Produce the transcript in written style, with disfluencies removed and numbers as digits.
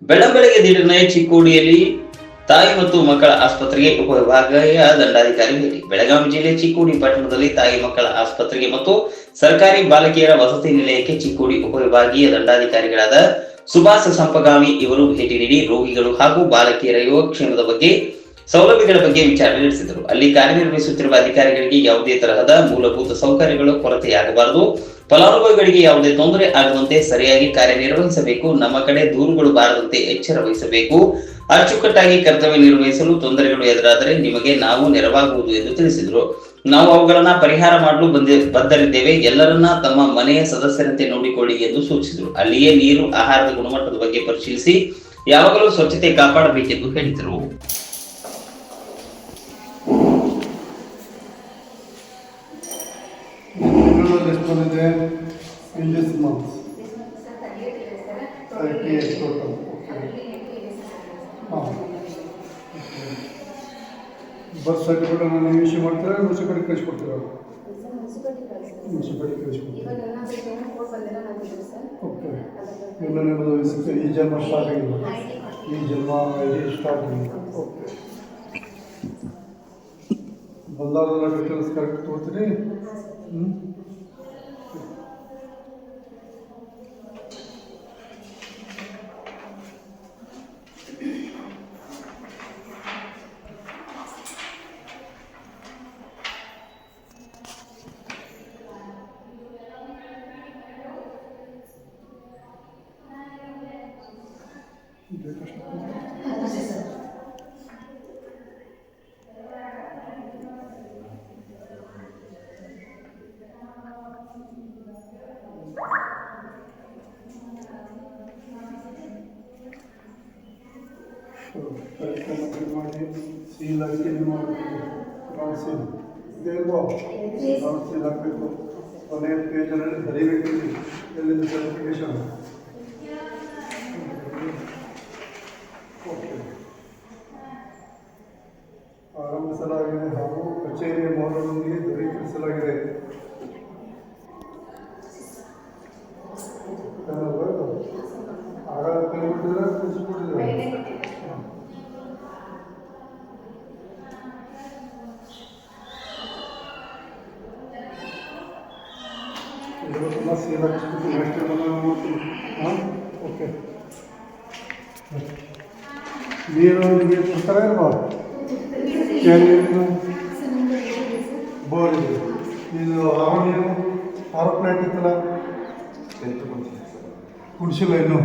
ಬೆಳ್ಳಂಬೆಳಗ್ಗೆ ದಿಢೀರ್ನೆ ಚಿಕ್ಕೋಡಿಯಲ್ಲಿ ತಾಯಿ ಮತ್ತು ಮಕ್ಕಳ ಆಸ್ಪತ್ರೆಗೆ ಉಪವಿಭಾಗೀಯ ದಂಡಾಧಿಕಾರಿ ಭೇಟಿ. ಬೆಳಗಾವಿ ಜಿಲ್ಲೆ ಚಿಕ್ಕೋಡಿ ಪಟ್ಟಣದಲ್ಲಿ ತಾಯಿ ಮಕ್ಕಳ ಆಸ್ಪತ್ರೆಗೆ ಮತ್ತು ಸರ್ಕಾರಿ ಬಾಲಕಿಯರ ವಸತಿ ನಿಲಯಕ್ಕೆ ಚಿಕ್ಕೋಡಿ ಉಪವಿಭಾಗೀಯ ದಂಡಾಧಿಕಾರಿಗಳಾದ ಸುಭಾಸ ಸಂಪಗಾಮಿ ಇವರು ಭೇಟಿ ನೀಡಿ ರೋಗಿಗಳು ಹಾಗೂ ಬಾಲಕಿಯರ ಯೋಗಕ್ಷೇಮದ ಬಗ್ಗೆ ಸೌಲಭ್ಯಗಳ ಬಗ್ಗೆ ವಿಚಾರಣೆ ನಡೆಸಿದರು. ಅಲ್ಲಿ ಕಾರ್ಯನಿರ್ವಹಿಸುತ್ತಿರುವ ಅಧಿಕಾರಿಗಳಿಗೆ ಯಾವುದೇ ತರಹದ ಮೂಲಭೂತ ಸೌಕರ್ಯಗಳು ಕೊರತೆಯಾಗಬಾರದು, ಫಲಾನುಭವಿಗಳಿಗೆ ಯಾವುದೇ ತೊಂದರೆ ಆಗದಂತೆ ಸರಿಯಾಗಿ ಕಾರ್ಯನಿರ್ವಹಿಸಬೇಕು, ನಮ್ಮ ಕಡೆ ದೂರುಗಳು ಬಾರದಂತೆ ಎಚ್ಚರ ವಹಿಸಬೇಕು, ಅಚ್ಚುಕಟ್ಟಾಗಿ ಕರ್ತವ್ಯ ನಿರ್ವಹಿಸಲು ತೊಂದರೆಗಳು ಎದುರಾದರೆ ನಿಮಗೆ ನಾವು ನೆರವಾಗುವುದು ಎಂದು ತಿಳಿಸಿದರು. ನಾವು ಅವುಗಳನ್ನ ಪರಿಹಾರ ಮಾಡಲು ಬದ್ಧರಿದ್ದೇವೆ, ಎಲ್ಲರನ್ನ ತಮ್ಮ ಮನೆಯ ಸದಸ್ಯರಂತೆ ನೋಡಿಕೊಳ್ಳಿ ಎಂದು ಸೂಚಿಸಿದರು. ಅಲ್ಲಿಯೇ ನೀರು, ಆಹಾರದ ಗುಣಮಟ್ಟದ ಬಗ್ಗೆ ಪರಿಶೀಲಿಸಿ ಯಾವಾಗಲೂ ಸ್ವಚ್ಛತೆ ಕಾಪಾಡಬೇಕೆಂದು ಹೇಳಿದರು. ಬಸ್ ಸರ್ಟಿಫಿಕೇಟ್ ನಾನು ಇಶ್ಯೂ ಮಾಡ್ತಾರೆ, ಮುನ್ಸಿಪಾಲಿಟಿ ಕಳಿಸ್ಕೊಡ್ತೀರ? ಮುನ್ಸಿಪಾಲಿಟಿ ಕಳಿಸ್ಕೊಡ್ತೀವಿ. ಓಕೆ. ಇಲ್ಲ ನಿಮ್ಮದು ಈ ಜನ್ಮ ಸ್ಟಾರ್ಟ್ ಆಗಿಲ್ಲ, ಈ ಜನ್ಮ ಐಡಿ ಸ್ಟಾರ್ಟ್ ಆಗಿಲ್ಲ. ಓಕೆ. ಬಂದಾಗೆಲ್ಲ ಡೀಟೇಲ್ಸ್ ಕರೆಕ್ಟ್ ತೊಗೊಳ್ತೀರಿ? ಸೀಲ್ ಹಾಕಿ ನಿಮ್ಮ ಸೀಲ್ ಇದೇಲ್ವೋ ಸೀಲ್ ಹಾಕಬೇಕು. ಕೊನೆಯ ಪೇಜಲ್ಲಿ ಬರೀಬೇಕು ಎಲ್ಲಿಂದ ಸರ್ಟಿಫಿಕೇಶನ್. ಓಕೆ. ಆರಂಭಿಸಲಾಗಿದೆ ಹಾಗೂ ಕಚೇರಿಯ ಮೌಲ್ಯದೊಂದಿಗೆ ದೃಢೀಕರಿಸಲಾಗಿದೆ. ಆಗ ಕೈಬಿಟ್ಟಿದ್ರೆ ಕಳಿಸಿಕೊಟ್ಟಿದ್ರೆ ತುಂಬ ಸೇಲ್ ಹಾಕಿಸ್ಬಿಟ್ಟು ನೆಕ್ಸ್ಟ್ ನೋಡ್ತೀನಿ. ಹಾಂ, ಓಕೆ. ನೀರು ನಿಮಗೆ ಕೊಡ್ತಾರೆ ಇಲ್ವಾ? ಬೋರ್ ಇದೆ. ಇದು ಆರೋ ನೀರು, ಆರೋ ಪ್ಲಾಂಟ್ ಇತ್ತಲ್ಲ, ಕುಡಿಸಿಲ್ಲ ಇನ್ನು.